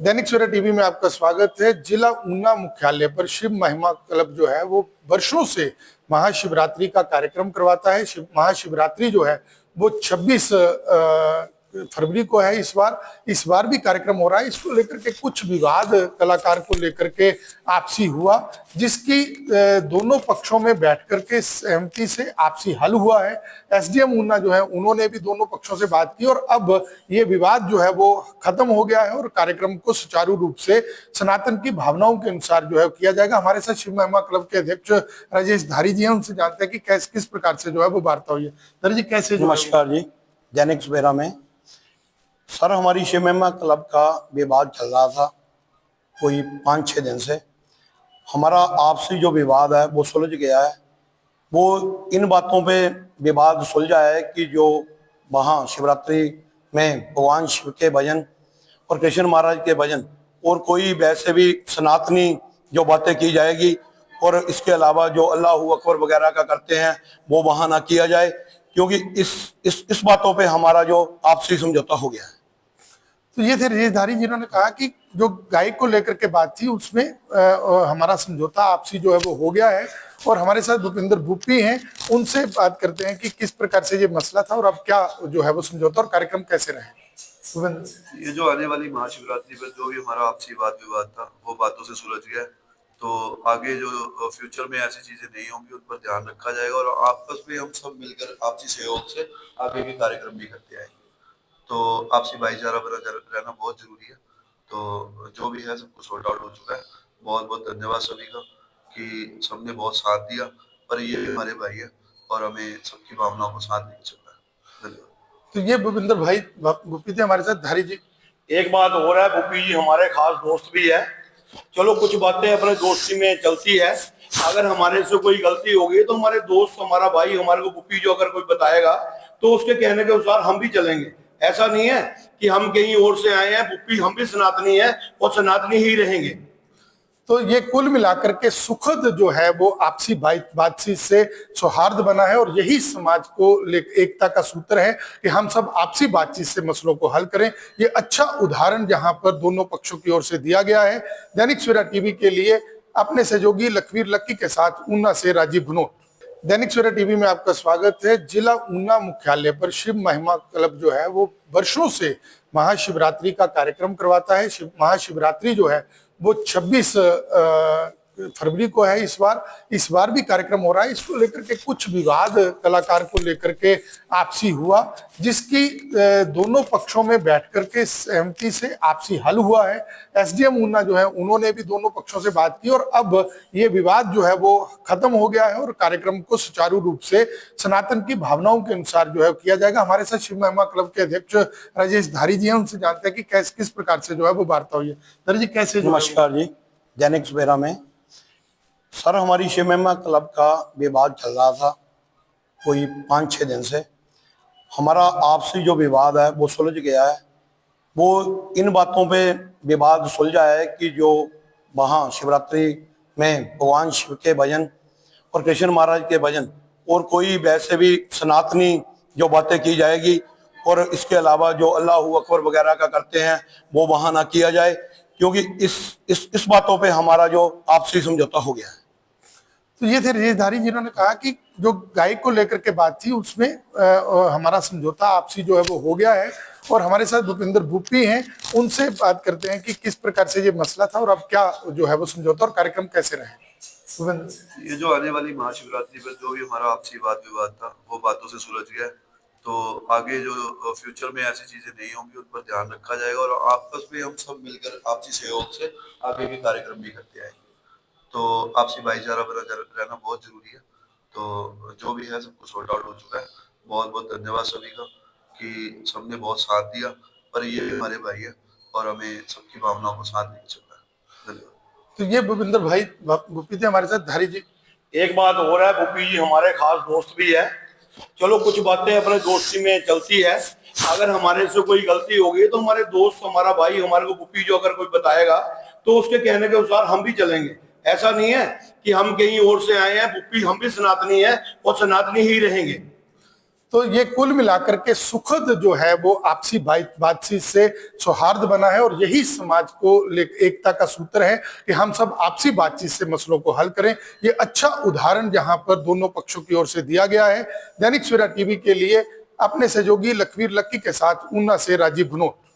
Dainik Savera TV में आपका स्वागत है। जिला ऊना मुख्यालय पर शिव महिमा क्लब जो है वो वर्षों से महाशिवरात्रि का कार्यक्रम करवाता है। महाशिवरात्रि जो है वो 26 फरवरी को है। इस बार भी कार्यक्रम हो रहा है। इसको लेकर के कुछ विवाद कलाकार को लेकर के आपसी हुआ, जिसकी दोनों पक्षों में बैठ करके सहमति से आपसी हल हुआ है। एसडीएम ऊना जो है उन्होंने भी दोनों पक्षों से बात की और अब ये विवाद जो है वो खत्म हो गया है और कार्यक्रम को सुचारू रूप से सनातन की भावनाओं के अनुसार जो है किया जाएगा। हमारे साथ शिव महिमा क्लब के अध्यक्ष राजेश धारी जी हैं, उनसे जानते हैं कि किस प्रकार से जो है वो वार्ता हुई है। धारी जी, कैसे? नमस्कार जी। दैनिक सवेरा में सर, हमारी शिव महिमा क्लब का विवाद चल रहा था कोई 5-6 दिन से। हमारा आपसी जो विवाद है वो सुलझ गया है। वो इन बातों पे विवाद सुलझा है कि जो वहाँ शिवरात्रि में भगवान शिव के भजन और कृष्ण महाराज के भजन और कोई वैसे भी सनातनी जो बातें की जाएगी और इसके अलावा जो अल्लाह अकबर वगैरह का करते हैं वो वहाँ ना किया जाए, क्योंकि इस बातों पे हमारा जो आपसी समझौता हो गया है। तो ये थे राजेश धारी जिन्होंने कहा कि जो गायक को लेकर के बात थी उसमें हमारा समझौता आपसी जो है वो हो गया है। और हमारे साथ भूपिंदर भूपी हैं, उनसे बात करते हैं कि किस प्रकार से ये मसला था और अब क्या जो है वो समझौता और कार्यक्रम कैसे रहे। ये जो आने वाली महाशिवरात्रि पर जो भी हमारा आपसी वाद विवाद था वो बातों से सुलझ गया। तो आगे जो फ्यूचर में ऐसी चीजें नहीं होंगी उन पर ध्यान रखा जाएगा और आपस में हम सब मिलकर आपसी सहयोग से आगे भी कार्यक्रम भी करते आएंगे। तो आपसी भाईचारा बना रहना बहुत जरूरी है। तो जो भी है सब कुछ सॉर्ट आउट हो चुका है। बहुत बहुत धन्यवाद सभी का कि सबने बहुत साथ दिया, पर ये हमारे भाई है और हमें सबकी भावनाओं को साथ नहीं चलना है। धन्यवाद। तो ये भूपिंदर भाई भूपी थे हमारे साथ। धारी जी, एक बात हो रहा है, भूपी जी हमारे खास दोस्त भी है। चलो कुछ बातें अपने दोस्ती में चलती है। अगर हमारे से कोई गलती होगी तो हमारे दोस्त, हमारा भाई, हमारे को भूपी जो अगर कोई बताएगा तो उसके कहने के अनुसार हम भी चलेंगे। ऐसा नहीं है कि हम कहीं और से आए हैं। भूपी हम भी सनातनी है और सनातनी ही रहेंगे। तो ये कुल मिलाकर के सुखद जो है वो आपसी बातचीत से सौहार्द बना है और यही समाज को एकता का सूत्र है कि हम सब आपसी बातचीत से मसलों को हल करें। ये अच्छा उदाहरण जहां पर दोनों पक्षों की ओर से दिया गया है। दैनिक सवेरा टीवी के लिए अपने सहयोगी लखवीर लक्की के साथ ऊना से राजीव भनोट। दैनिक सवेरा टीवी में आपका स्वागत है। जिला ऊना मुख्यालय पर शिव महिमा क्लब जो है वो वर्षों से महाशिवरात्रि का कार्यक्रम करवाता है। महाशिवरात्रि जो है वो 26 फरवरी को है। इस बार भी कार्यक्रम हो रहा है। इसको लेकर के कुछ विवाद कलाकार को लेकर के आपसी हुआ, जिसकी दोनों पक्षों में बैठ करके सहमति से आपसी हल हुआ है। एसडीएम ऊना जो है उन्होंने भी दोनों पक्षों से बात की और अब ये विवाद जो है वो खत्म हो गया है और कार्यक्रम को सुचारू रूप से सनातन की भावनाओं के अनुसार जो है किया जाएगा। हमारे साथ शिव महिमा क्लब के अध्यक्ष राजेश धारी जी हैं, उनसे जानते हैं कि किस प्रकार से जो है वो वार्ता हुई है। धारी जी, कैसे? नमस्कार जी। दैनिक सवेरा में सर, हमारी शिव महिमा क्लब का विवाद चल रहा था कोई 5-6 दिन से। हमारा आपसी जो विवाद है वो सुलझ गया है। वो इन बातों पे विवाद सुलझा है कि जो वहाँ शिवरात्रि में भगवान शिव के भजन और कृष्ण महाराज के भजन और कोई वैसे भी सनातनी जो बातें की जाएगी और इसके अलावा जो अल्लाह अकबर वगैरह का करते हैं वो वहाँ ना किया जाए, क्योंकि इस बातों पे हमारा जो आपसी समझौता हो गया है। तो ये थे राजेश धारी जिन्होंने कहा कि जो गायक को लेकर के बात थी उसमें हमारा समझौता आपसी जो है वो हो गया है। और हमारे साथ भूपिंदर भूपी हैं, उनसे बात करते हैं कि किस प्रकार से ये मसला था और अब क्या जो है वो समझौता और कार्यक्रम कैसे रहे। ये जो आने वाली महाशिवरात्रि पर जो भी हमारा आपसी वाद विवाद था वो बातों से सुलझ गया। तो आगे जो फ्यूचर में ऐसी चीजें नहीं होंगी उन पर ध्यान रखा जाएगा और आपस में हम सब मिलकर आपसी सहयोग से आगे भी कार्यक्रम भी करते आएंगे। तो आपसी भाईचारा बना रहना बहुत जरूरी है। तो जो भी है सब कुछ सॉर्ट आउट हो चुका है। बहुत बहुत धन्यवाद सभी का कि सबने बहुत साथ दिया, पर ये हमारे भाई है और हमें सबकी भावनाओं को साथ नहीं चलना है। धन्यवाद। तो ये भूपिंदर भाई भूपी थे हमारे साथ। धारी जी, एक बात हो रहा है, भूपी जी हमारे खास दोस्त भी है। चलो कुछ बातें अपने दोस्ती में चलती है। अगर हमारे से कोई गलती होगी तो हमारे दोस्त, हमारा भाई, हमारे को भूपी जो अगर कोई बताएगा तो उसके कहने के अनुसार हम भी चलेंगे। ऐसा नहीं है कि हम कहीं और से आए हैं। भूपी हम भी सनातनी है और सनातनी ही रहेंगे। तो ये कुल मिलाकर के सुखद जो है वो आपसी बातचीत से सौहार्द बना है, और यही समाज को एकता का सूत्र है कि हम सब आपसी बातचीत से मसलों को हल करें। ये अच्छा उदाहरण जहां पर दोनों पक्षों की ओर से दिया गया है। दैनिक सवेरा टीवी के लिए अपने सहयोगी लखवीर लक्की के साथ ऊना से राजीव भनोट।